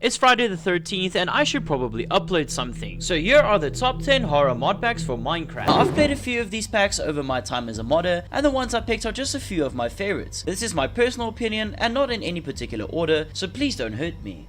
It's Friday the 13th and I should probably upload something. So here are the top 10 horror mod packs for Minecraft. Now, I've played a few of these packs over my time as a modder, and the ones I picked are just a few of my favorites. This is my personal opinion and not in any particular order, so please don't hurt me.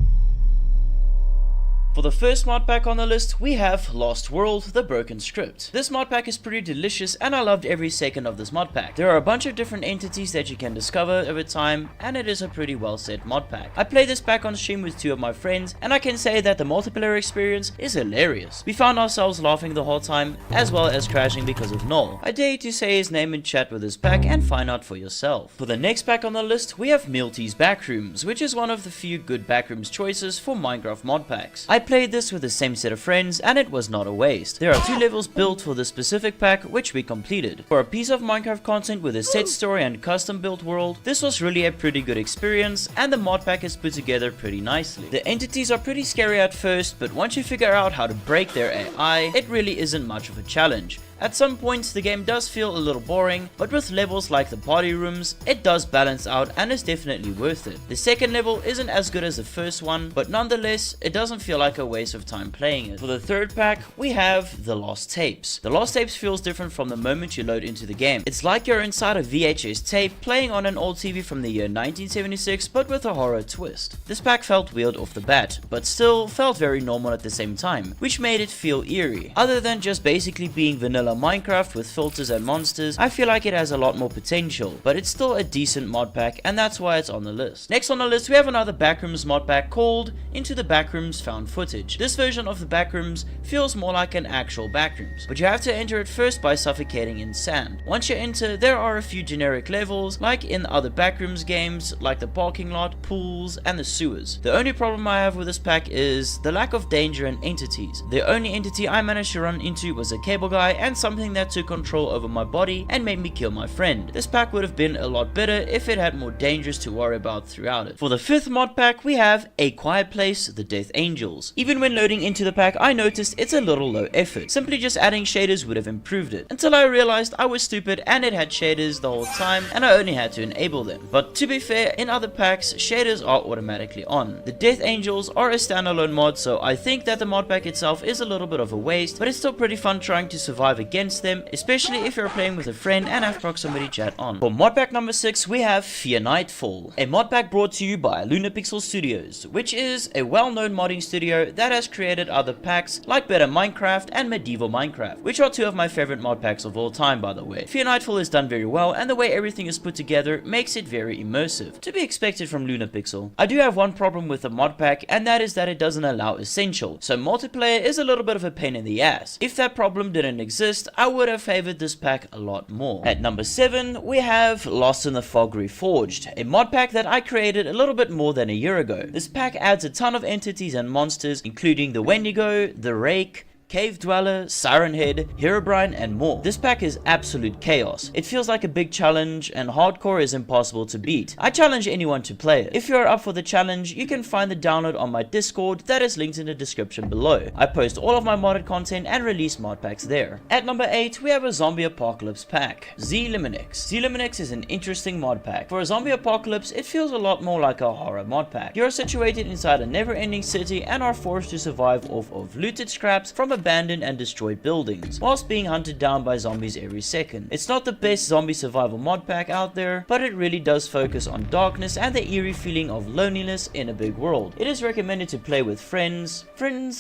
For the first mod pack on the list, we have Lost World, the Broken Script. This mod pack is pretty delicious and I loved every second of this mod pack. There are a bunch of different entities that you can discover over time, and it is a pretty well set mod pack. I played this pack on stream with two of my friends, and I can say that the multiplayer experience is hilarious. We found ourselves laughing the whole time, as well as crashing because of Null. I dare you to say his name in chat with this pack and find out for yourself. For the next pack on the list, we have Milt's Backrooms, which is one of the few good Backrooms choices for Minecraft mod packs. I played this with the same set of friends and it was not a waste. There are 2 levels built for this specific pack which we completed. For a piece of Minecraft content with a set story and custom built world, this was really a pretty good experience, and the mod pack is put together pretty nicely. The entities are pretty scary at first, but once you figure out how to break their AI, it really isn't much of a challenge. At some points the game does feel a little boring, but with levels like the party rooms, it does balance out and is definitely worth it. The second level isn't as good as the first one, but nonetheless, it doesn't feel like a waste of time playing it. For the third pack, we have The Lost Tapes. The Lost Tapes feels different from the moment you load into the game. It's like you're inside a VHS tape playing on an old TV from the year 1976, but with a horror twist. This pack felt weird off the bat, but still felt very normal at the same time, which made it feel eerie. Other than just basically being vanilla Minecraft with filters and monsters, I feel like it has a lot more potential, but it's still a decent mod pack and that's why it's on the list. Next on the list, we have another Backrooms mod pack called Into the Backrooms Found Footage. This version of the Backrooms feels more like an actual Backrooms, but you have to enter it first by suffocating in sand. Once you enter, there are a few generic levels like in other Backrooms games, like the parking lot, pools, and the sewers. The only problem I have with this pack is the lack of danger and entities. The only entity I managed to run into was a cable guy and something that took control over my body and made me kill my friend. This pack would have been a lot better if it had more dangers to worry about throughout it. For the fifth mod pack, we have A Quiet Place, the Death Angels. Even when loading into the pack, I noticed it's a little low effort. Simply just adding shaders would have improved it, until I realized I was stupid and it had shaders the whole time and I only had to enable them. But to be fair, in other packs, shaders are automatically on. The Death Angels are a standalone mod, so I think that the mod pack itself is a little bit of a waste, but it's still pretty fun trying to survive against them, especially if you're playing with a friend and have proximity chat on. For mod pack number 6, we have Fear Nightfall, a mod pack brought to you by Lunapixel Studios, which is a well-known modding studio that has created other packs like Better Minecraft and Medieval Minecraft, which are 2 of my favorite mod packs of all time, by the way. Fear Nightfall is done very well, and the way everything is put together makes it very immersive, to be expected from Lunapixel. I do have one problem with the mod pack, and that is that it doesn't allow Essential, so multiplayer is a little bit of a pain in the ass. If that problem didn't exist, I would have favored this pack a lot more. At number 7, we have Lost in the Fog Reforged, a mod pack that I created a little bit more than a year ago. This pack adds a ton of entities and monsters, including the Wendigo, the Rake, Cave Dweller, Siren Head, Herobrine, and more. This pack is absolute chaos. It feels like a big challenge, and hardcore is impossible to beat. I challenge anyone to play it. If you are up for the challenge, you can find the download on my Discord that is linked in the description below. I post all of my modded content and release mod packs there. At number 8, we have a zombie apocalypse pack, Limitex. Limitex is an interesting mod pack. For a zombie apocalypse, it feels a lot more like a horror mod pack. You are situated inside a never-ending city and are forced to survive off of looted scraps from abandoned and destroyed buildings, whilst being hunted down by zombies every second. It's not the best zombie survival mod pack out there, but it really does focus on darkness and the eerie feeling of loneliness in a big world. It is recommended to play with friends.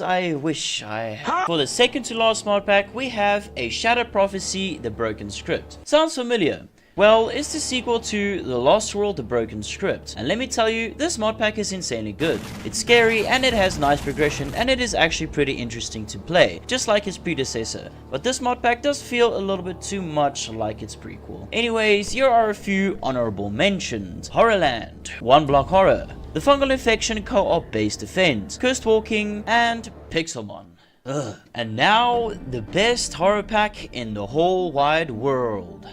I wish I... For the second to last mod pack, we have A Shattered Prophecy, the Broken Script. Sounds familiar? Well, it's the sequel to The Lost World, The Broken Script, and let me tell you, this mod pack is insanely good. It's scary and it has nice progression, and it is actually pretty interesting to play, just like its predecessor, but this mod pack does feel a little bit too much like its prequel. Anyways, here are a few honorable mentions. Horrorland, One Block Horror, The Fungal Infection Co-op Base Defense, Cursed Walking, and Pixelmon. Ugh. And now, the best horror pack in the whole wide world.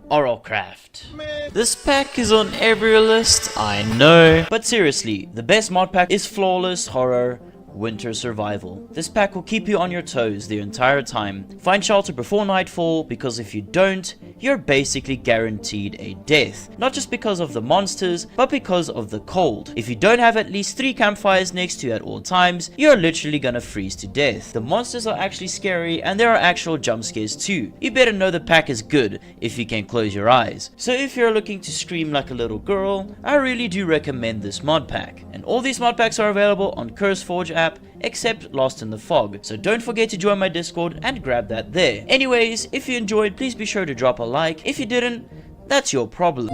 Oralcraft. This pack is on every list, I know, but seriously, the best mod pack is flawless horror Winter Survival. This pack will keep you on your toes the entire time. Find shelter before nightfall, because if you don't, you're basically guaranteed a death. Not just because of the monsters, but because of the cold. If you don't have at least 3 campfires next to you at all times, you're literally gonna freeze to death. The monsters are actually scary, and there are actual jump scares too. You better know the pack is good if you can close your eyes. So if you're looking to scream like a little girl, I really do recommend this mod pack. And all these mod packs are available on CurseForge app, except Lost in the Fog, so don't forget to join my Discord and grab that there. Anyways, if you enjoyed, please be sure to drop a like. If you didn't, that's your problem.